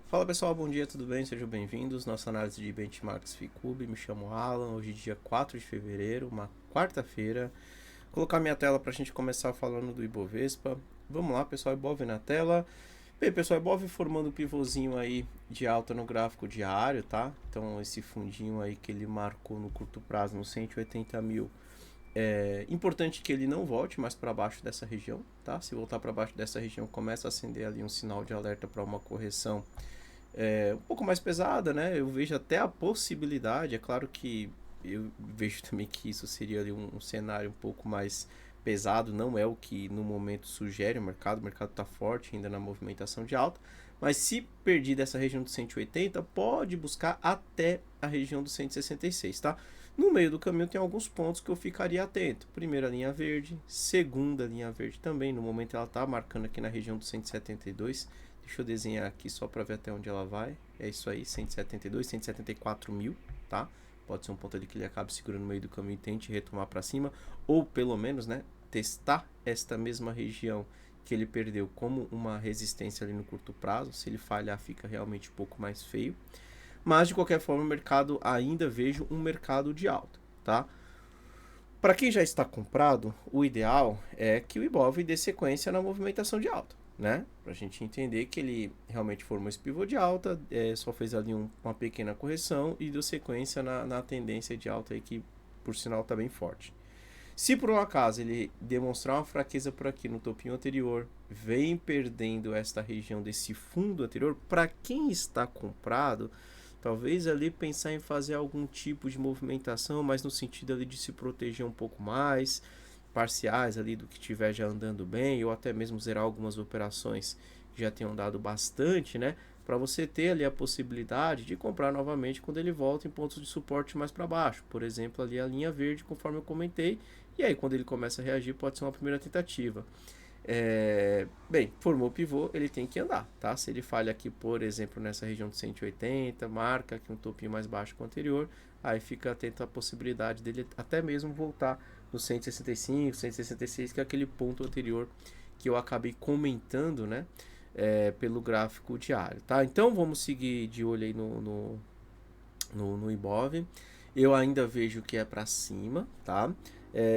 Fala pessoal, bom dia, tudo bem? Sejam bem-vindos. Nossa análise de benchmarks Ficube. Me chamo Alan. Hoje, dia 4 de fevereiro, uma quarta-feira. Vou colocar minha tela para a gente começar falando do Ibovespa. Vamos lá, pessoal. Ibov na tela. Bem, pessoal, Ibov formando um pivôzinho aí de alta no gráfico diário, tá? Então, esse fundinho aí que ele marcou no curto prazo, nos 180 mil. É importante que ele não volte mais para baixo dessa região, tá? Se voltar para baixo dessa região, começa a acender ali um sinal de alerta para uma correção um pouco mais pesada, né? Eu vejo até a possibilidade, é claro que eu vejo também que isso seria ali um cenário um pouco mais pesado, não é o que no momento sugere o mercado está forte ainda na movimentação de alta, mas se perder dessa região do 180, pode buscar até a região do 166, tá? No meio do caminho tem alguns pontos que eu ficaria atento. Primeira linha verde, segunda linha verde também, no momento ela está marcando aqui na região do 172. Deixa eu desenhar aqui só para ver até onde ela vai. É isso aí, 172, 174 mil, tá? Pode ser um ponto ali que ele acabe segurando no meio do caminho e tente retomar para cima, ou pelo menos, né, testar esta mesma região que ele perdeu como uma resistência ali no curto prazo. Se ele falhar, fica realmente um pouco mais feio. Mas de qualquer forma, o mercado ainda vejo um mercado de alta, tá? Para quem já está comprado, o ideal é que o Ibov dê sequência na movimentação de alta, né? Para a gente entender que ele realmente formou esse pivô de alta, só fez ali uma pequena correção e deu sequência na tendência de alta aí que, por sinal, está bem forte. Se por um acaso ele demonstrar uma fraqueza por aqui no topinho anterior, vem perdendo esta região desse fundo anterior, para quem está comprado, talvez ali pensar em fazer algum tipo de movimentação, mas no sentido ali de se proteger um pouco mais, parciais ali do que estiver já andando bem, ou até mesmo zerar algumas operações que já tenham dado bastante, né? Para você ter ali a possibilidade de comprar novamente quando ele volta em pontos de suporte mais para baixo. Por exemplo, ali a linha verde, conforme eu comentei, e aí quando ele começa a reagir pode ser uma primeira tentativa. Bem, formou o pivô, ele tem que andar, tá? Se ele falha aqui, por exemplo, nessa região de 180, marca aqui um topinho mais baixo que o anterior, aí fica atento à possibilidade dele até mesmo voltar no 165, 166, que é aquele ponto anterior que eu acabei comentando, né? Pelo gráfico diário, tá? Então vamos seguir de olho aí no Ibov. Eu ainda vejo que é para cima, tá?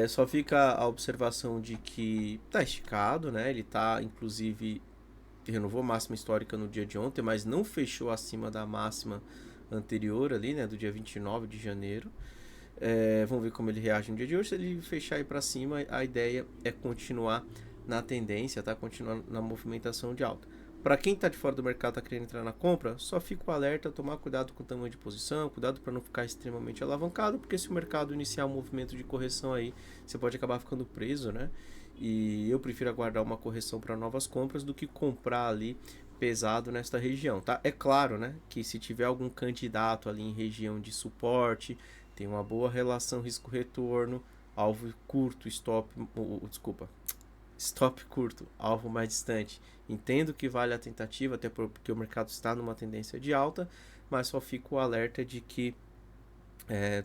Só fica a observação de que tá esticado, né? Ele tá, inclusive, renovou máxima histórica no dia de ontem, mas não fechou acima da máxima anterior ali, né? Do dia 29 de janeiro. Vamos ver como ele reage no dia de hoje. Se ele fechar aí para cima, a ideia é continuar na tendência, tá? Continuar na movimentação de alta. Para quem está de fora do mercado, está querendo entrar na compra, só fica o alerta, tomar cuidado com o tamanho de posição, cuidado para não ficar extremamente alavancado, porque se o mercado iniciar um movimento de correção aí, você pode acabar ficando preso, né? E eu prefiro aguardar uma correção para novas compras do que comprar ali pesado nesta região, tá? É claro, né, que se tiver algum candidato ali em região de suporte, tem uma boa relação risco-retorno, alvo curto, desculpa, stop curto, alvo mais distante. Entendo que vale a tentativa, até porque o mercado está numa tendência de alta, mas só fico o alerta de que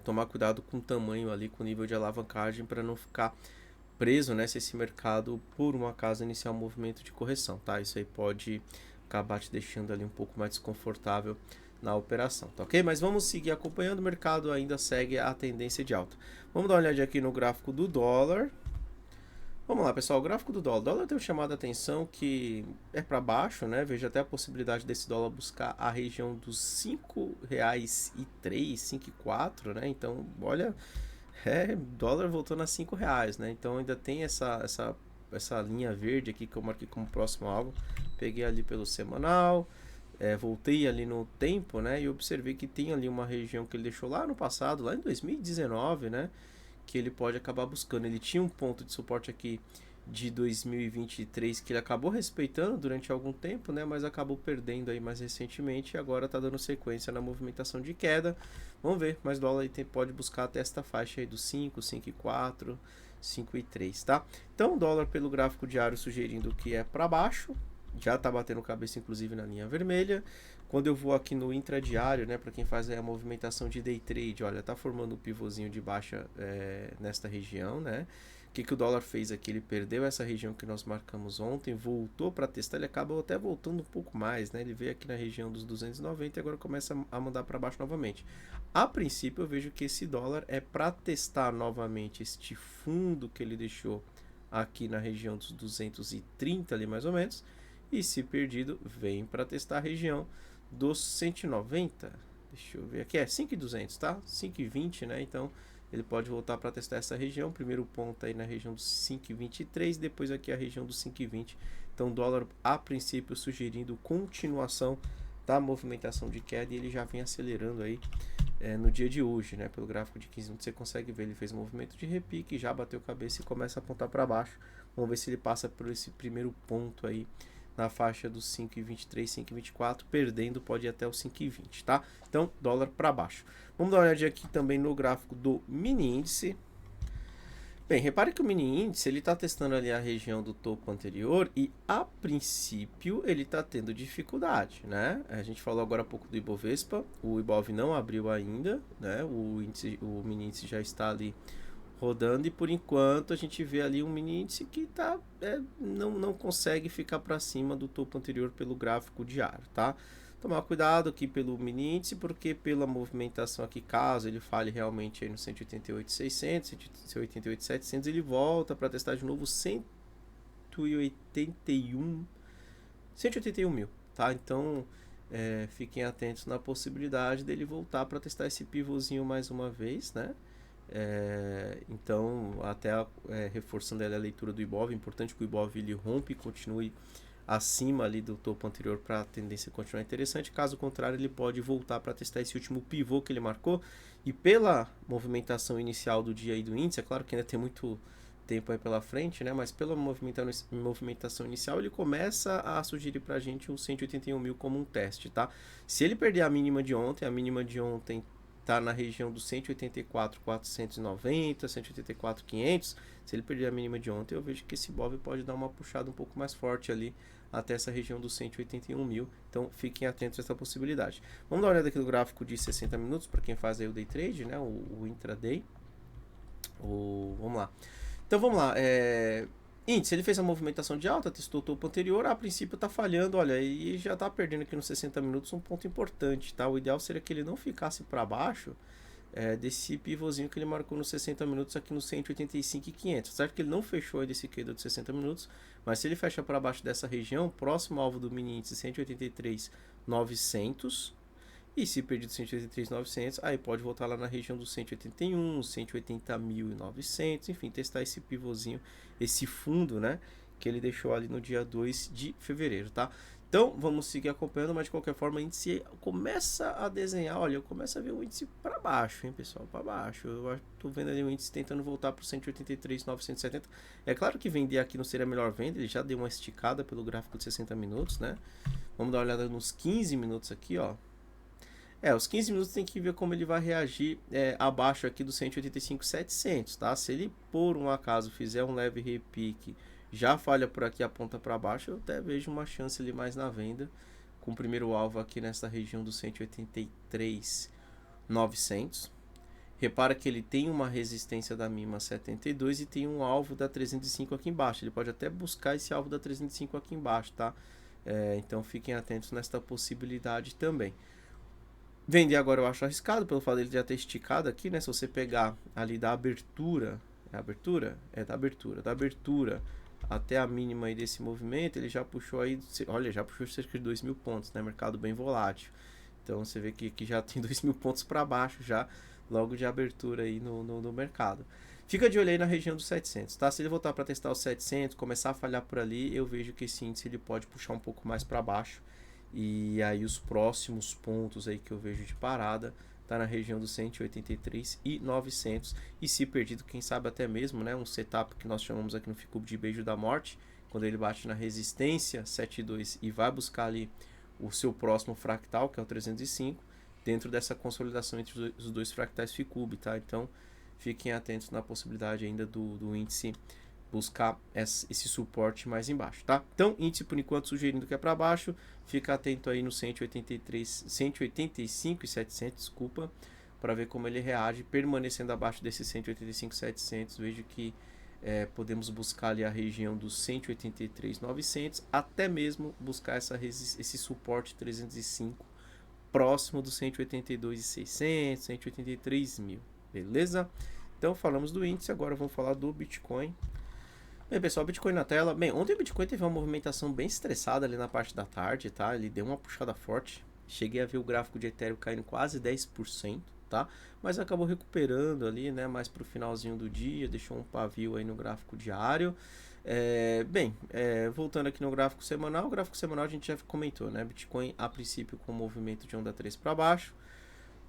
tomar cuidado com o tamanho ali, com o nível de alavancagem, para não ficar preso, né, se esse mercado, por um acaso, iniciar um movimento de correção, tá? Isso aí pode acabar te deixando ali um pouco mais desconfortável na operação, tá ok? Mas vamos seguir acompanhando, o mercado ainda segue a tendência de alta. Vamos dar uma olhada aqui no gráfico do dólar. Vamos lá, pessoal, o gráfico do dólar. O dólar tem chamado a atenção que é para baixo, né? Vejo até a possibilidade desse dólar buscar a região dos R$ 5,03, 5,04, né? Então, olha, dólar voltando a R$ 5, né? Então ainda tem essa linha verde aqui que eu marquei como próximo alvo. Peguei ali pelo semanal, voltei ali no tempo, né? E observei que tem ali uma região que ele deixou lá no passado, lá em 2019, né? Que ele pode acabar buscando. Ele tinha um ponto de suporte aqui de 2023 que ele acabou respeitando durante algum tempo, né, mas acabou perdendo aí mais recentemente e agora está dando sequência na movimentação de queda. Vamos ver, mas o dólar pode buscar até esta faixa aí dos 5, 5,4, 5,3, tá? Então o dólar pelo gráfico diário sugerindo que é para baixo, já está batendo cabeça inclusive na linha vermelha. Quando eu vou aqui no intradiário, né, para quem faz a movimentação de day trade, olha, tá formando um pivôzinho de baixa nesta região, né? que o dólar fez aqui? Ele perdeu essa região que nós marcamos ontem, voltou para testar, ele acabou até voltando um pouco mais, né? Ele veio aqui na região dos 290 e agora começa a mandar para baixo novamente. A princípio eu vejo que esse dólar é para testar novamente este fundo que ele deixou aqui na região dos 230 ali mais ou menos, e se perdido, vem para testar a região dos 190. Deixa eu ver aqui, 5.200, tá? 5.20, né? Então ele pode voltar para testar essa região. Primeiro ponto aí na região dos 5,23, depois aqui a região dos 5,20. Então, dólar a princípio sugerindo continuação da movimentação de queda e ele já vem acelerando aí no dia de hoje, né? Pelo gráfico de 15 minutos você consegue ver, ele fez um movimento de repique, já bateu cabeça e começa a apontar para baixo. Vamos ver se ele passa por esse primeiro ponto aí na faixa dos 5,23, 5,24, perdendo pode ir até os 5,20, tá? Então, dólar para baixo. Vamos dar uma olhadinha aqui também no gráfico do mini índice. Bem, repare que o mini índice ele está testando ali a região do topo anterior e a princípio ele está tendo dificuldade, né? A gente falou agora há pouco do Ibovespa, o Ibov não abriu ainda, né? O mini índice já está ali rodando e por enquanto a gente vê ali um mini índice que não consegue ficar para cima do topo anterior pelo gráfico diário, tá? Tomar cuidado aqui pelo mini índice, porque pela movimentação aqui, caso ele fale realmente aí no 188.600, 188.700, ele volta para testar de novo 181 mil, tá? Então, fiquem atentos na possibilidade dele voltar para testar esse pivôzinho mais uma vez, né? Então, até reforçando a leitura do Ibov, é importante que o Ibov ele rompe e continue acima ali do topo anterior para a tendência continuar interessante. Caso contrário, ele pode voltar para testar esse último pivô que ele marcou. E pela movimentação inicial do dia aí do índice, é claro que ainda tem muito tempo aí pela frente, né? Mas pela movimentação inicial, ele começa a sugerir para a gente um 181 mil como um teste, tá? Se ele perder a mínima de ontem está na região dos 184.490, 184.500. Se ele perder a mínima de ontem, eu vejo que esse BOV pode dar uma puxada um pouco mais forte ali até essa região dos 181 mil. Então, fiquem atentos a essa possibilidade. Vamos dar uma olhada aqui no gráfico de 60 minutos, para quem faz aí o day trade, né? O intraday. Vamos lá. Então, vamos lá. Índice, ele fez a movimentação de alta, testou o topo anterior, a princípio está falhando, olha, e já está perdendo aqui nos 60 minutos um ponto importante, tá? O ideal seria que ele não ficasse para baixo desse pivôzinho que ele marcou nos 60 minutos aqui no 185.500, certo que ele não fechou aí desse queda de 60 minutos, mas se ele fecha para baixo dessa região, próximo alvo do mini índice 183.900, e se perdido 183.900, aí pode voltar lá na região dos 181, 180.900, enfim, testar esse pivôzinho, esse fundo, né, que ele deixou ali no dia 2 de fevereiro, tá? Então, vamos seguir acompanhando, mas de qualquer forma, o índice começa a desenhar, olha, eu começo a ver o índice para baixo, hein, pessoal, para baixo. Eu tô vendo ali o índice tentando voltar para 183.970. É claro que vender aqui não seria a melhor venda, ele já deu uma esticada pelo gráfico de 60 minutos, né? Vamos dar uma olhada nos 15 minutos aqui, ó. Os 15 minutos tem que ver como ele vai reagir abaixo aqui do 185.700, tá? Se ele, por um acaso, fizer um leve repique, já falha por aqui, aponta para baixo, eu até vejo uma chance ali mais na venda, com o primeiro alvo aqui nessa região dos 183.900. Repara que ele tem uma resistência da mínima 72 e tem um alvo da 305 aqui embaixo. Ele pode até buscar esse alvo da 305 aqui embaixo, tá? Então fiquem atentos nesta possibilidade também. Vender agora eu acho arriscado, pelo fato dele já ter esticado aqui, né? Se você pegar ali da abertura, da abertura até a mínima aí desse movimento, ele já puxou aí, olha, já puxou cerca de 2.000 pontos, né? Mercado bem volátil. Então você vê que já tem 2.000 pontos para baixo já, logo de abertura aí no mercado. Fica de olho aí na região dos 700, tá? Se ele voltar para testar os 700, começar a falhar por ali, eu vejo que esse índice ele pode puxar um pouco mais para baixo. E aí os próximos pontos aí que eu vejo de parada tá na região dos 183.900 e se perdido, quem sabe até mesmo, né, um setup que nós chamamos aqui no Ficube de beijo da morte, quando ele bate na resistência 7.2 e vai buscar ali o seu próximo fractal, que é o 305, dentro dessa consolidação entre os dois fractais Ficube, tá? Então fiquem atentos na possibilidade ainda do índice buscar esse suporte mais embaixo, tá? Então, índice por enquanto sugerindo que é para baixo, fica atento aí no 185.700, desculpa, para ver como ele reage, permanecendo abaixo desses 185.700, vejo que podemos buscar ali a região dos 183.900, até mesmo buscar esse suporte 305 próximo dos 182.600, 183 mil, beleza? Então falamos do índice, agora vamos falar do Bitcoin. Bem, pessoal, Bitcoin na tela. Bem, ontem o Bitcoin teve uma movimentação bem estressada ali na parte da tarde, tá? Ele deu uma puxada forte. Cheguei a ver o gráfico de Ethereum caindo quase 10%, tá? Mas acabou recuperando ali, né? Mais pro finalzinho do dia, deixou um pavio aí no gráfico diário. Voltando aqui no gráfico semanal, o gráfico semanal a gente já comentou, né? Bitcoin a princípio com movimento de onda 3 para baixo.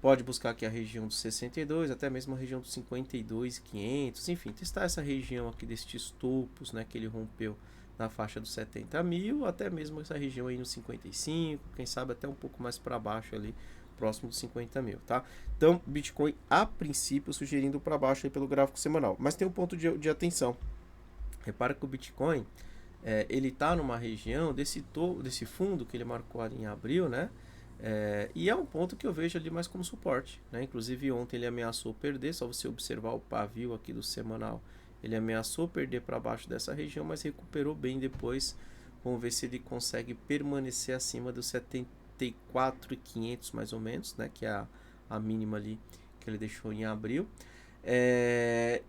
Pode buscar aqui a região dos 62, até mesmo a região dos 52.500, enfim, testar essa região aqui destes topos, né, que ele rompeu na faixa dos 70 mil, até mesmo essa região aí nos 55, quem sabe até um pouco mais para baixo ali, próximo dos 50 mil, tá? Então, Bitcoin a princípio sugerindo para baixo aí pelo gráfico semanal, mas tem um ponto de atenção. Repara que o Bitcoin, ele tá numa região desse fundo que ele marcou ali em abril, né? E é um ponto que eu vejo ali mais como suporte, né? Inclusive ontem ele ameaçou perder, só você observar o pavio aqui do semanal, ele ameaçou perder para baixo dessa região, mas recuperou bem depois. Vamos ver se ele consegue permanecer acima dos 74.500 mais ou menos, né? Que é a mínima ali que ele deixou em abril.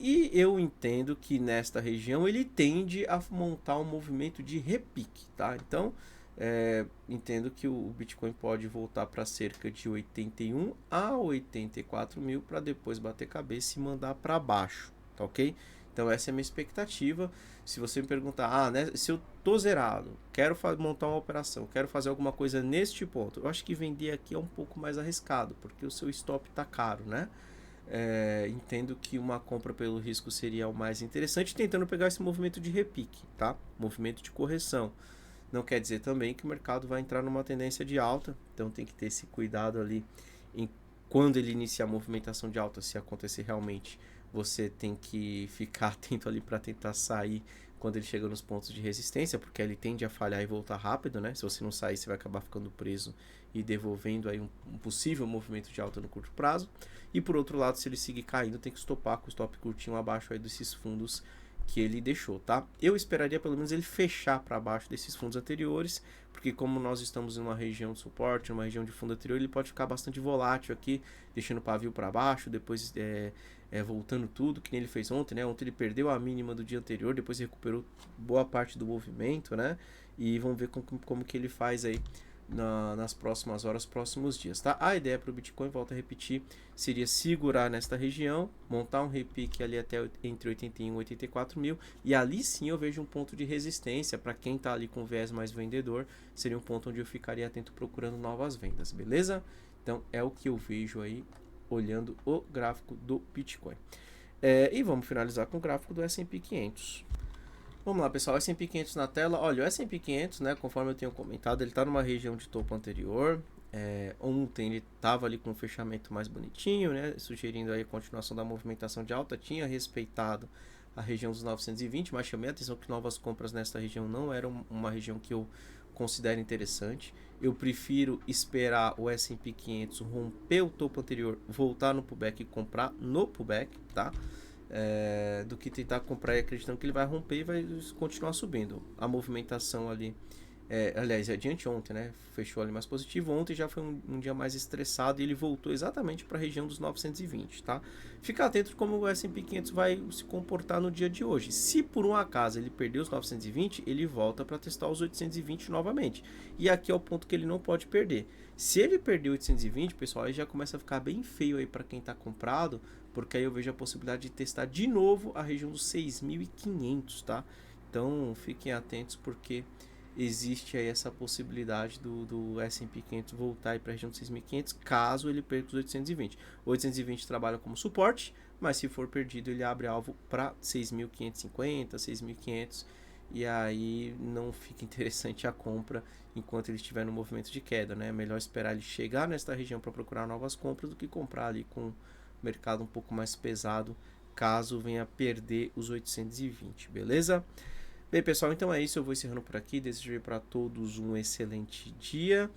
E eu entendo que nesta região ele tende a montar um movimento de repique, tá? Então entendo que o Bitcoin pode voltar para cerca de 81 a 84 mil para depois bater cabeça e mandar para baixo, tá ok? Então essa é a minha expectativa. Se você me perguntar, né, se eu tô zerado, quero montar uma operação, quero fazer alguma coisa neste ponto, eu acho que vender aqui é um pouco mais arriscado, porque o seu stop tá caro, né? Entendo que uma compra pelo risco seria o mais interessante, tentando pegar esse movimento de repique, tá? Movimento de correção. Não quer dizer também que o mercado vai entrar numa tendência de alta, então tem que ter esse cuidado ali quando ele inicia a movimentação de alta, se acontecer realmente, você tem que ficar atento ali para tentar sair quando ele chega nos pontos de resistência, porque ele tende a falhar e voltar rápido, né? Se você não sair, você vai acabar ficando preso e devolvendo aí um possível movimento de alta no curto prazo. E por outro lado, se ele seguir caindo, tem que estopar com o stop curtinho abaixo aí desses fundos que ele deixou, tá? Eu esperaria pelo menos ele fechar para baixo desses fundos anteriores, porque como nós estamos em uma região de suporte, uma região de fundo anterior, ele pode ficar bastante volátil aqui, deixando o pavio para baixo, depois voltando tudo, que nem ele fez ontem, né? Ontem ele perdeu a mínima do dia anterior, depois recuperou boa parte do movimento, né? E vamos ver como que ele faz aí nas próximas horas, próximos dias, tá? A ideia para o Bitcoin, volto a repetir, seria segurar nesta região, montar um repique ali até entre 81 e 84 mil, e ali sim eu vejo um ponto de resistência para quem tá ali com viés mais vendedor, seria um ponto onde eu ficaria atento procurando novas vendas, beleza? Então é o que eu vejo aí olhando o gráfico do Bitcoin. E vamos finalizar com o gráfico do S&P 500. Vamos lá, pessoal, S&P 500 na tela. Olha, o S&P 500, né, conforme eu tenho comentado, ele está numa região de topo anterior. Ontem ele estava ali com um fechamento mais bonitinho, né, sugerindo aí a continuação da movimentação de alta. Tinha respeitado a região dos 920, mas chamei a atenção que novas compras nesta região não eram uma região que eu considero interessante. Eu prefiro esperar o S&P 500 romper o topo anterior, voltar no pullback e comprar no pullback, tá? Do que tentar comprar e acreditando que ele vai romper e vai continuar subindo. A movimentação ali, aliás, é de anteontem, né? Fechou ali mais positivo. Ontem já foi um dia mais estressado e ele voltou exatamente para a região dos 920, tá? Fica atento como o S&P 500 vai se comportar no dia de hoje. Se por um acaso ele perder os 920, ele volta para testar os 820 novamente. E aqui é o ponto que ele não pode perder. Se ele perder 820, pessoal, aí já começa a ficar bem feio aí para quem está comprado, porque aí eu vejo a possibilidade de testar de novo a região dos 6.500, tá? Então fiquem atentos porque existe aí essa possibilidade do S&P 500 voltar para a região dos 6.500 caso ele perca os 820. O 820 trabalha como suporte, mas se for perdido ele abre alvo para 6.550, 6.500 e aí não fica interessante a compra enquanto ele estiver no movimento de queda, né? É melhor esperar ele chegar nesta região para procurar novas compras do que comprar ali com mercado um pouco mais pesado, caso venha perder os 820, beleza? Bem, pessoal, então é isso, eu vou encerrando por aqui, desejo para todos um excelente dia,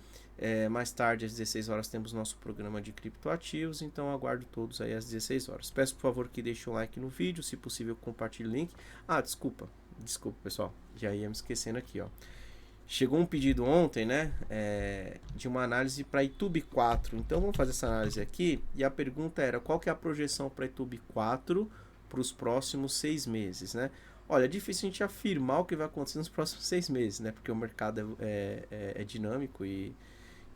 Mais tarde, às 16 horas, temos nosso programa de criptoativos, então aguardo todos aí às 16 horas. Peço, por favor, que deixe um like no vídeo, se possível, compartilhe o link. Desculpa, pessoal, já ia me esquecendo aqui, ó. Chegou um pedido ontem, né, de uma análise para YouTube 4. Então, vamos fazer essa análise aqui. E a pergunta era, qual que é a projeção para YouTube 4 para os próximos 6 meses, né? Olha, é difícil a gente afirmar o que vai acontecer nos próximos 6 meses, né? Porque o mercado é dinâmico e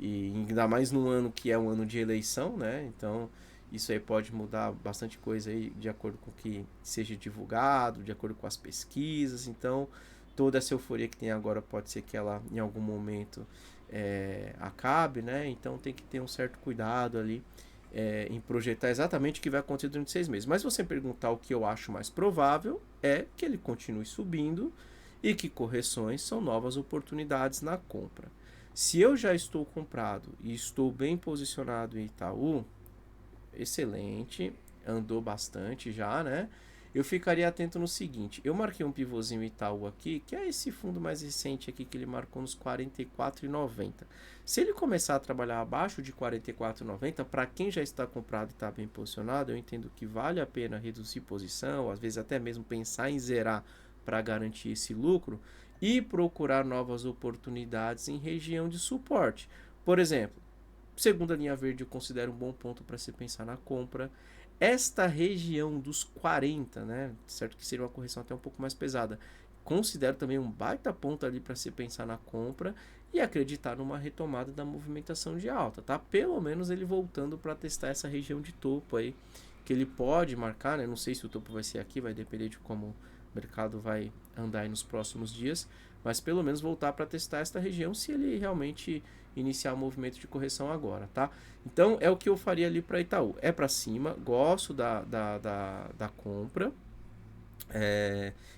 ainda mais num ano que é um ano de eleição, né? Então, isso aí pode mudar bastante coisa aí de acordo com o que seja divulgado, de acordo com as pesquisas. Então, toda essa euforia que tem agora pode ser que ela em algum momento acabe, né? Então tem que ter um certo cuidado ali em projetar exatamente o que vai acontecer durante 6 meses. Mas se você perguntar o que eu acho mais provável é que ele continue subindo e que correções são novas oportunidades na compra. Se eu já estou comprado e estou bem posicionado em Itaú, excelente, andou bastante já, né? Eu ficaria atento no seguinte, eu marquei um pivôzinho Itaú aqui, que é esse fundo mais recente aqui que ele marcou nos 44,90. Se ele começar a trabalhar abaixo de 44,90, para quem já está comprado e está bem posicionado, eu entendo que vale a pena reduzir posição, às vezes até mesmo pensar em zerar para garantir esse lucro e procurar novas oportunidades em região de suporte. Por exemplo, segunda linha verde eu considero um bom ponto para se pensar na compra. Esta região dos 40, né? Certo que seria uma correção até um pouco mais pesada. Considero também um baita ponto ali para se pensar na compra e acreditar numa retomada da movimentação de alta, tá? Pelo menos ele voltando para testar essa região de topo aí, que ele pode marcar, né? Não sei se o topo vai ser aqui, vai depender de como o mercado vai andar aí nos próximos dias, mas pelo menos voltar para testar esta região se ele realmente iniciar o movimento de correção agora, tá? Então é o que eu faria ali para Itaú, é para cima, gosto da compra,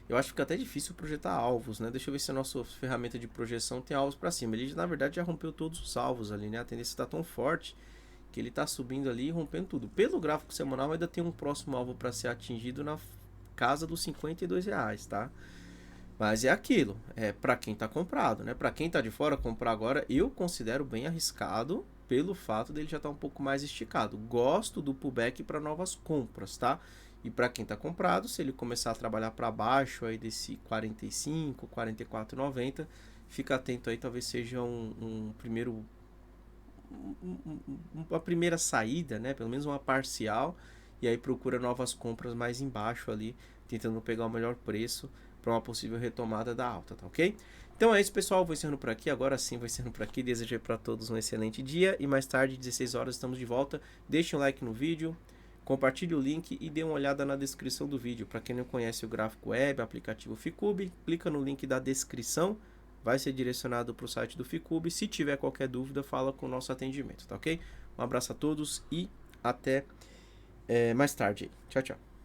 eu acho que fica até difícil projetar alvos, né? Deixa eu ver se a nossa ferramenta de projeção tem alvos para cima, ele na verdade já rompeu todos os alvos ali, né? A tendência está tão forte que ele está subindo ali e rompendo tudo. Pelo gráfico semanal ainda tem um próximo alvo para ser atingido na casa dos R$52, tá? Mas é aquilo, para quem está comprado, né? Para quem está de fora, comprar agora eu considero bem arriscado pelo fato dele já estar um pouco mais esticado. Gosto do pullback para novas compras, tá? E para quem está comprado, se ele começar a trabalhar para baixo aí desse 45, 44,90, fica atento aí, talvez seja uma primeira saída, né? Pelo menos uma parcial, e aí procura novas compras mais embaixo ali, tentando pegar o melhor preço para uma possível retomada da alta, tá ok? Então é isso, pessoal, vou encerrando por aqui, agora sim vou encerrando por aqui, desejo para todos um excelente dia e mais tarde, 16 horas, estamos de volta. Deixe um like no vídeo, compartilhe o link e dê uma olhada na descrição do vídeo. Para quem não conhece o gráfico web, aplicativo Ficube, clica no link da descrição, vai ser direcionado para o site do Ficube. Se tiver qualquer dúvida, fala com o nosso atendimento, tá ok? Um abraço a todos e até mais tarde. Tchau, tchau.